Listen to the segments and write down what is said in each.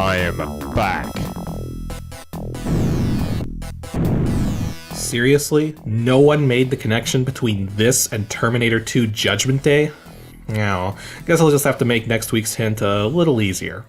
I'm back. Seriously? No one made the connection between this and Terminator 2 Judgment Day? No, guess I'll just have to make next week's hint a little easier.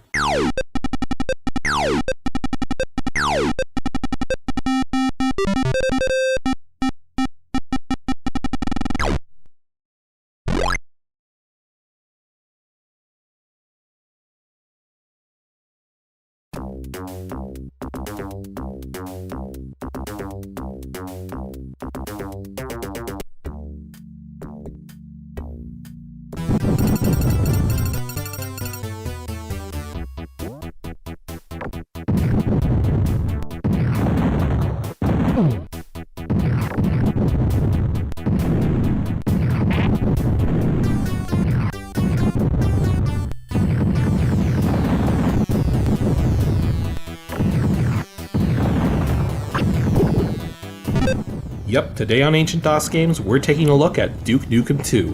Yep, today on Ancient DOS Games, we're taking a look at Duke Nukem 2,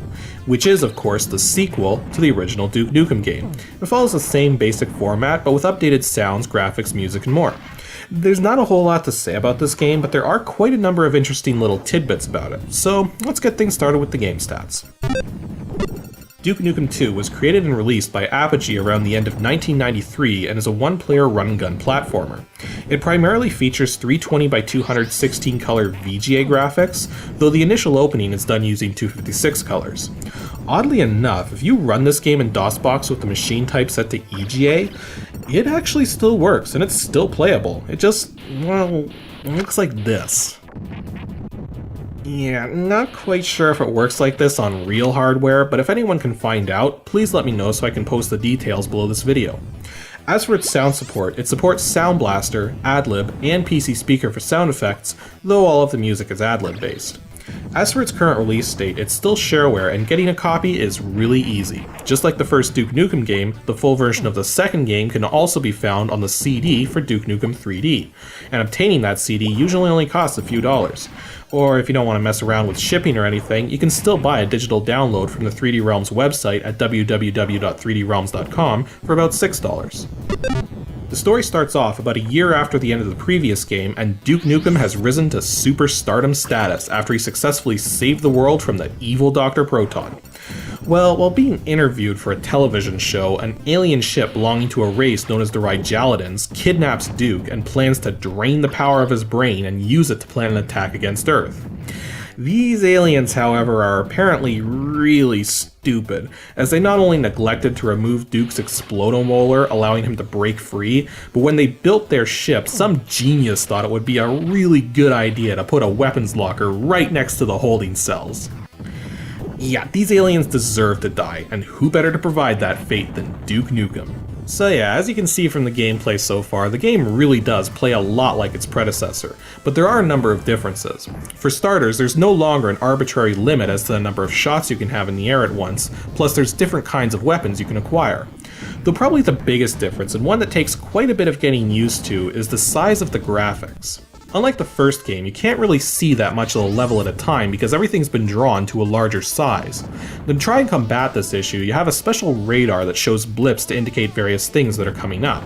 which is, of course, the sequel to the original Duke Nukem game. It follows the same basic format, but with updated sounds, graphics, music, and more. There's not a whole lot to say about this game, but there are quite a number of interesting little tidbits about it, so let's get things started with the game stats. Duke Nukem 2 was created and released by ADG around the end of 1993 and is a one-player run-and-gun platformer. It primarily features 320 by 216 color VGA graphics, though the initial opening is done using 256 colors. Oddly enough, if you run this game in DOSBox with the machine type set to EGA, it actually still works and it's still playable. It just, well, looks like this. Yeah, not quite sure if it works like this on real hardware, but if anyone can find out, please let me know so I can post the details below this video. As for its sound support, it supports Sound Blaster, AdLib, and PC Speaker for sound effects, though all of the music is AdLib based. As for its current release date, it's still shareware and getting a copy is really easy. Just like the first Duke Nukem game, the full version of the second game can also be found on the CD for Duke Nukem 3D, and obtaining that CD usually only costs a few dollars. Or if you don't want to mess around with shipping or anything, you can still buy a digital download from the 3D Realms website at www.3drealms.com for about $6. The story starts off about a year after the end of the previous game, and Duke Nukem has risen to superstardom status after he successfully saved the world from the evil Dr. Proton. Well, while being interviewed for a television show, an alien ship belonging to a race known as the Rigaladins kidnaps Duke and plans to drain the power of his brain and use it to plan an attack against Earth. These aliens, however, are apparently really stupid, as they not only neglected to remove Duke's explodomolar, allowing him to break free, but when they built their ship, some genius thought it would be a really good idea to put a weapons locker right next to the holding cells. Yeah, these aliens deserve to die, and who better to provide that fate than Duke Nukem? So yeah, as you can see from the gameplay so far, the game really does play a lot like its predecessor, but there are a number of differences. For starters, there's no longer an arbitrary limit as to the number of shots you can have in the air at once, plus there's different kinds of weapons you can acquire. Though probably the biggest difference, and one that takes quite a bit of getting used to, is the size of the graphics. Unlike the first game, you can't really see that much of the level at a time because everything's been drawn to a larger size. To try and combat this issue, you have a special radar that shows blips to indicate various things that are coming up.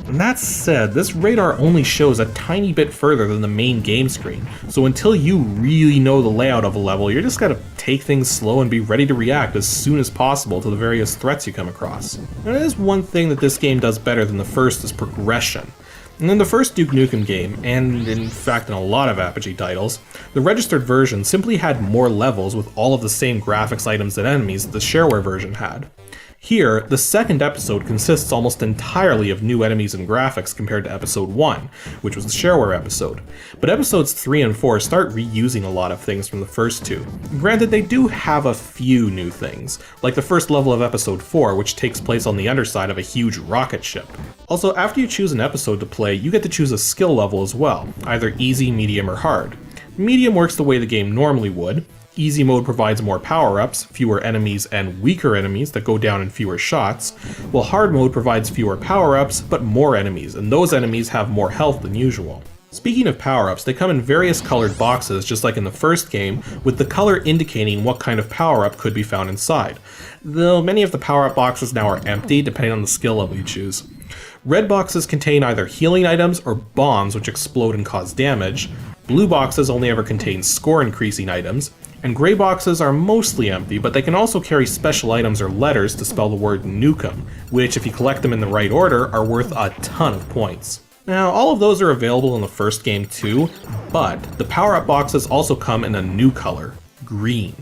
And that said, this radar only shows a tiny bit further than the main game screen, so until you really know the layout of a level, you're just gotta take things slow and be ready to react as soon as possible to the various threats you come across. And it is one thing that this game does better than the first is progression. And in the first Duke Nukem game, and in fact in a lot of ADG titles, the registered version simply had more levels with all of the same graphics, items, and enemies that the shareware version had. Here, the second episode consists almost entirely of new enemies and graphics compared to episode 1, which was the shareware episode, but episodes 3 and 4 start reusing a lot of things from the first two. Granted, they do have a few new things, like the first level of episode 4, which takes place on the underside of a huge rocket ship. Also, after you choose an episode to play, you get to choose a skill level as well, either easy, medium, or hard. Medium works the way the game normally would. Easy mode provides more power-ups, fewer enemies, and weaker enemies that go down in fewer shots, while hard mode provides fewer power-ups, but more enemies, and those enemies have more health than usual. Speaking of power-ups, they come in various colored boxes just like in the first game, with the color indicating what kind of power-up could be found inside, though many of the power-up boxes now are empty depending on the skill level you choose. Red boxes contain either healing items or bombs which explode and cause damage. Blue boxes only ever contain score increasing items. And gray boxes are mostly empty, but they can also carry special items or letters to spell the word Nukem, which if you collect them in the right order are worth a ton of points. Now, all of those are available in the first game too, but the power-up boxes also come in a new color, green.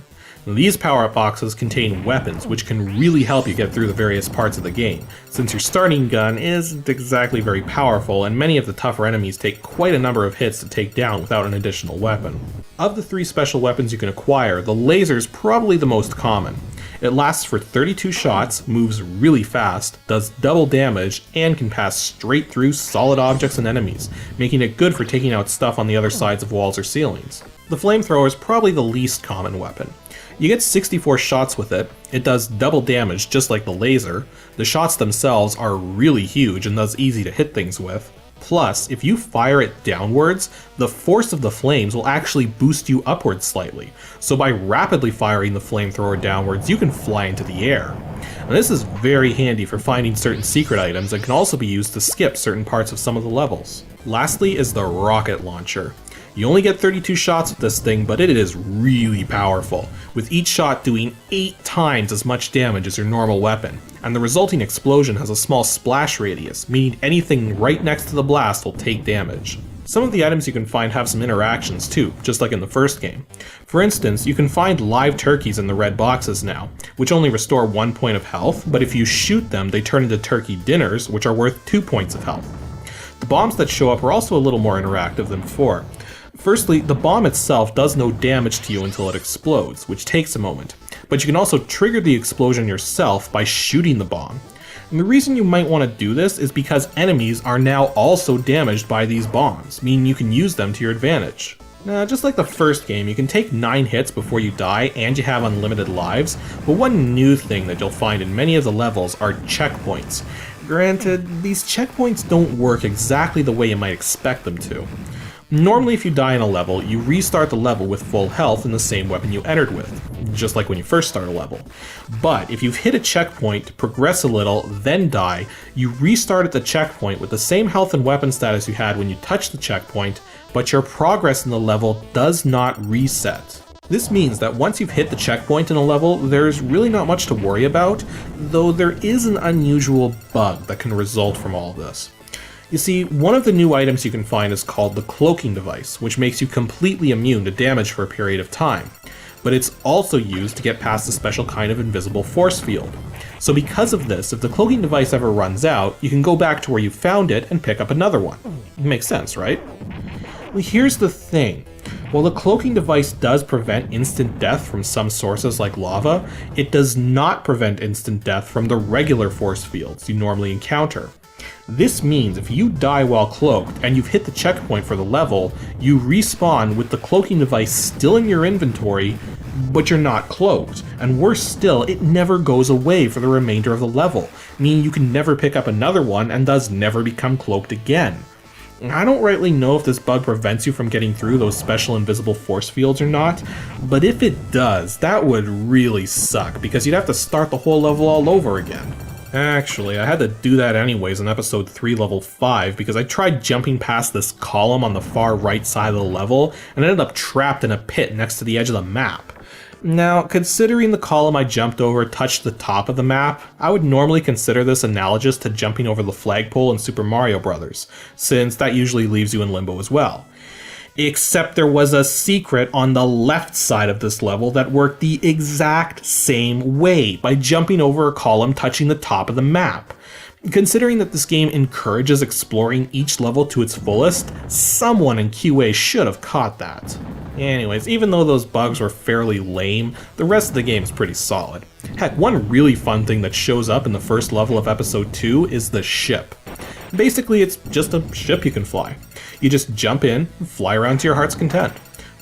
Now, these power-up boxes contain weapons, which can really help you get through the various parts of the game, since your starting gun isn't exactly very powerful, and many of the tougher enemies take quite a number of hits to take down without an additional weapon. Of the 3 special weapons you can acquire, the laser is probably the most common. It lasts for 32 shots, moves really fast, does double damage, and can pass straight through solid objects and enemies, making it good for taking out stuff on the other sides of walls or ceilings. The flamethrower is probably the least common weapon. You get 64 shots with it, it does double damage just like the laser, the shots themselves are really huge and thus easy to hit things with. Plus, if you fire it downwards, the force of the flames will actually boost you upwards slightly, so by rapidly firing the flamethrower downwards, you can fly into the air. And this is very handy for finding certain secret items and can also be used to skip certain parts of some of the levels. Lastly is the rocket launcher. You only get 32 shots with this thing, but it is really powerful, with each shot doing 8 times as much damage as your normal weapon, and the resulting explosion has a small splash radius, meaning anything right next to the blast will take damage. Some of the items you can find have some interactions too, just like in the first game. For instance, you can find live turkeys in the red boxes now, which only restore 1 point of health, but if you shoot them they turn into turkey dinners, which are worth 2 points of health. The bombs that show up are also a little more interactive than before. Firstly, the bomb itself does no damage to you until it explodes, which takes a moment, but you can also trigger the explosion yourself by shooting the bomb. And the reason you might want to do this is because enemies are now also damaged by these bombs, meaning you can use them to your advantage. Now, just like the first game, you can take 9 hits before you die and you have unlimited lives, but one new thing that you'll find in many of the levels are checkpoints. Granted, these checkpoints don't work exactly the way you might expect them to. Normally if you die in a level, you restart the level with full health and the same weapon you entered with, just like when you first start a level. But if you've hit a checkpoint, progress a little, then die, you restart at the checkpoint with the same health and weapon status you had when you touched the checkpoint, but your progress in the level does not reset. This means that once you've hit the checkpoint in a level, there's really not much to worry about, though there is an unusual bug that can result from all of this. You see, one of the new items you can find is called the Cloaking Device, which makes you completely immune to damage for a period of time. But it's also used to get past a special kind of invisible force field. So because of this, if the Cloaking Device ever runs out, you can go back to where you found it and pick up another one. Makes sense, right? Well, here's the thing. While the Cloaking Device does prevent instant death from some sources like lava, it does not prevent instant death from the regular force fields you normally encounter. This means if you die while cloaked and you've hit the checkpoint for the level, you respawn with the Cloaking Device still in your inventory, but you're not cloaked. And worse still, it never goes away for the remainder of the level, meaning you can never pick up another one and thus never become cloaked again. I don't rightly know if this bug prevents you from getting through those special invisible force fields or not, but if it does, that would really suck because you'd have to start the whole level all over again. Actually, I had to do that anyways in episode 3 level 5 because I tried jumping past this column on the far right side of the level and ended up trapped in a pit next to the edge of the map. Now, considering the column I jumped over touched the top of the map, I would normally consider this analogous to jumping over the flagpole in Super Mario Bros., since that usually leaves you in limbo as well. Except there was a secret on the left side of this level that worked the exact same way, by jumping over a column touching the top of the map. Considering that this game encourages exploring each level to its fullest, someone in QA should have caught that. Anyways, even though those bugs were fairly lame, the rest of the game is pretty solid. Heck, one really fun thing that shows up in the first level of episode 2 is the ship. Basically, it's just a ship you can fly. You just jump in and fly around to your heart's content.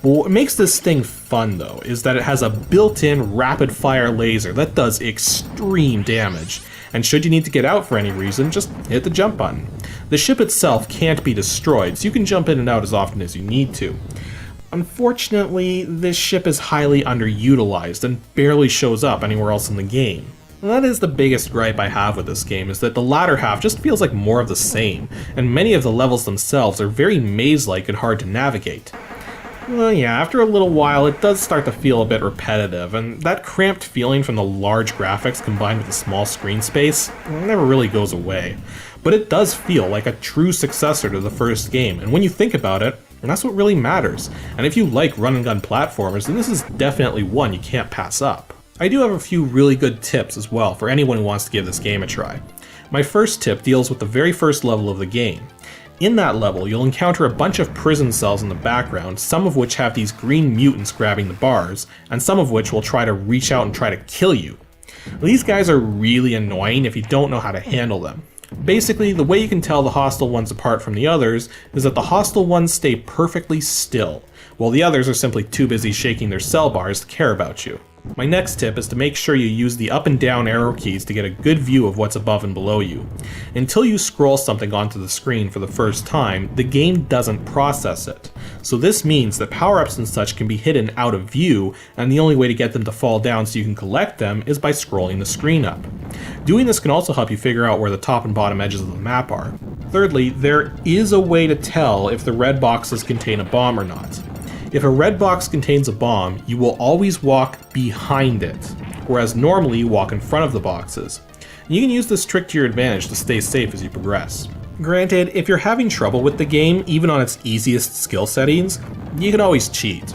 But what makes this thing fun though is that it has a built-in rapid-fire laser that does extreme damage, and should you need to get out for any reason, just hit the jump button. The ship itself can't be destroyed, so you can jump in and out as often as you need to. Unfortunately, this ship is highly underutilized and barely shows up anywhere else in the game. And that is the biggest gripe I have with this game, is that the latter half just feels like more of the same, and many of the levels themselves are very maze-like and hard to navigate. Well, yeah, after a little while it does start to feel a bit repetitive, and that cramped feeling from the large graphics combined with the small screen space never really goes away. But it does feel like a true successor to the first game, and when you think about it, that's what really matters. And if you like run-and-gun platformers, then this is definitely one you can't pass up. I do have a few really good tips as well for anyone who wants to give this game a try. My first tip deals with the very first level of the game. In that level, you'll encounter a bunch of prison cells in the background, some of which have these green mutants grabbing the bars, and some of which will try to reach out and try to kill you. These guys are really annoying if you don't know how to handle them. Basically, the way you can tell the hostile ones apart from the others is that the hostile ones stay perfectly still, while the others are simply too busy shaking their cell bars to care about you. My next tip is to make sure you use the up and down arrow keys to get a good view of what's above and below you. Until you scroll something onto the screen for the first time, the game doesn't process it. So this means that power-ups and such can be hidden out of view, and the only way to get them to fall down so you can collect them is by scrolling the screen up. Doing this can also help you figure out where the top and bottom edges of the map are. Thirdly, there is a way to tell if the red boxes contain a bomb or not. If a red box contains a bomb, you will always walk behind it, whereas normally you walk in front of the boxes. You can use this trick to your advantage to stay safe as you progress. Granted, if you're having trouble with the game, even on its easiest skill settings, you can always cheat.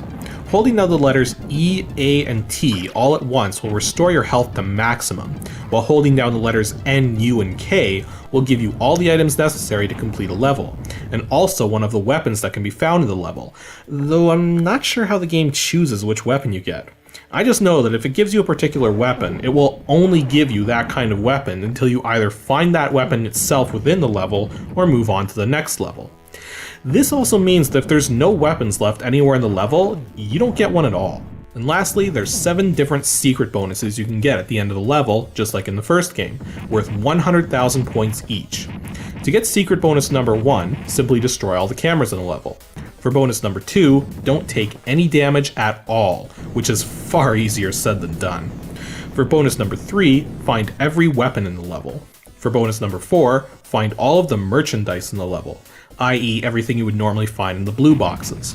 Holding down the letters E, A, and T all at once will restore your health to maximum, while holding down the letters N, U, and K will give you all the items necessary to complete a level, and also one of the weapons that can be found in the level, though I'm not sure how the game chooses which weapon you get. I just know that if it gives you a particular weapon, it will only give you that kind of weapon until you either find that weapon itself within the level or move on to the next level. This also means that if there's no weapons left anywhere in the level, you don't get one at all. And lastly, there's 7 different secret bonuses you can get at the end of the level, just like in the first game, worth 100,000 points each. To get secret bonus number 1, simply destroy all the cameras in the level. For bonus number 2, don't take any damage at all, which is far easier said than done. For bonus number 3, find every weapon in the level. For bonus number 4, find all of the merchandise in the level, i.e. everything you would normally find in the blue boxes.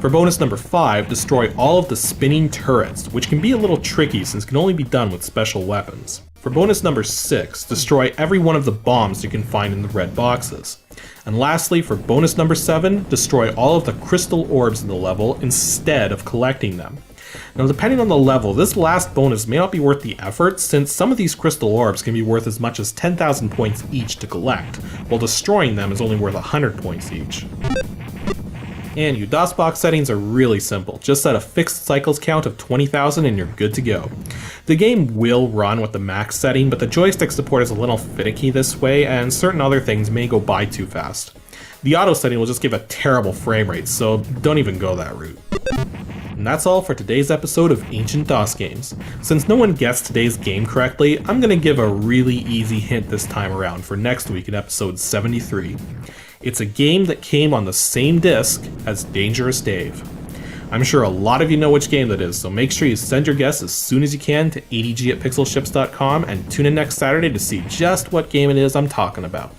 For bonus number 5, destroy all of the spinning turrets, which can be a little tricky since it can only be done with special weapons. For bonus number 6, destroy every one of the bombs you can find in the red boxes. And lastly, for bonus number 7, destroy all of the crystal orbs in the level instead of collecting them. Now, depending on the level, this last bonus may not be worth the effort, since some of these crystal orbs can be worth as much as 10,000 points each to collect, while destroying them is only worth 100 points each. And your DOSBox settings are really simple. Just set a fixed cycles count of 20,000 and you're good to go. The game will run with the max setting, but the joystick support is a little finicky this way, and certain other things may go by too fast. The auto setting will just give a terrible frame rate, so don't even go that route. And that's all for today's episode of Ancient DOS Games. Since no one guessed today's game correctly, I'm going to give a really easy hint this time around for next week in episode 73. It's a game that came on the same disc as Dangerous Dave. I'm sure a lot of you know which game that is, so make sure you send your guess as soon as you can to adg@pixelships.com and tune in next Saturday to see just what game it is I'm talking about.